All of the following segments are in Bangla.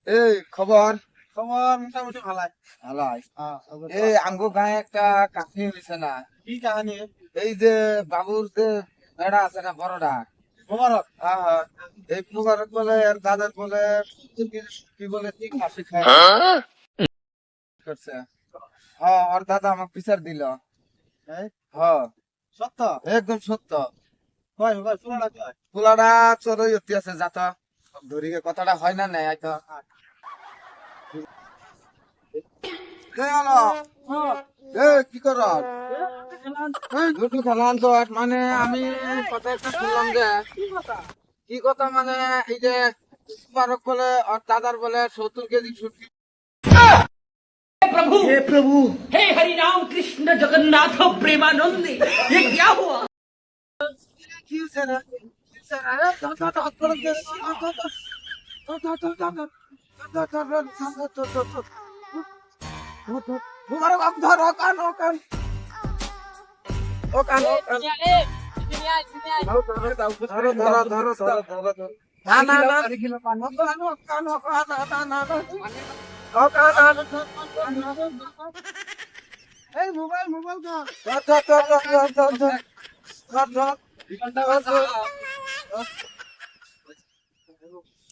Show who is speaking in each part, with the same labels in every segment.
Speaker 1: এই খবর
Speaker 2: খবর মোটামুটি ভালাই।
Speaker 1: ভালাই। এই আমগো গায়ে একটা কাহিনী হয়েছে না?
Speaker 2: কি কাহিনী?
Speaker 1: এই যে বাবুর যে বেড়া আছে না বড়টা,
Speaker 2: মোবারক।
Speaker 1: এই মুবারক বলে আর দাদার বলে কি বলে ঠিক ফাঁসি খায় করছে। হ্যাঁ, আর দাদা আমাকে বিচার দিল।
Speaker 2: এই
Speaker 1: হ্যাঁ,
Speaker 2: সত্য?
Speaker 1: একদম সত্য।
Speaker 2: কয় কয় পুরাটা কয়?
Speaker 1: পোলাটা চড়ই উঠতে আছে যাত ধরিকে কথাটা হয় না নাই আইতো। কি কর দুটো খেলান তো মানে আমি কথা একটা শুনলাম যে কি কথা মানে এই যে মুবারক বলে আর দাদার বলে 70 কেজি ছুটকি।
Speaker 3: हे प्रभु हे हरि राम कृष्ण जगन्नाथ प्रेमानंद ये क्या हुआ।
Speaker 1: কি হয়েছে রে? কি হয়েছে রে? ধর, ধর, ধর, ধর, ধর, ধর, ধর, ধর, ধর, ধর, ধর, ধর, ধর, ধর, ধর, ধর, ধর, ধর। মুবারক আপ ধর, ও কান, ও কান, ও কান, ও কান। ধরো, ধরো, ধরো, ধরো, ধরো, ধরো। না, না, না। ও কান, ও কান, ও কান, না, না, না, না। ও কান, না, না, না, না, না।
Speaker 2: এই মোবাইল মোবাইল কর।
Speaker 1: ধর, ধর, ধর, ধর, ধর, ধর, ধর, ধর, ধর। ধর, ধর।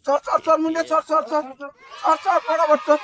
Speaker 1: চর, চর, চর, মুন্ডে, চর, চর, চর, চর, চর, বরাবর চর।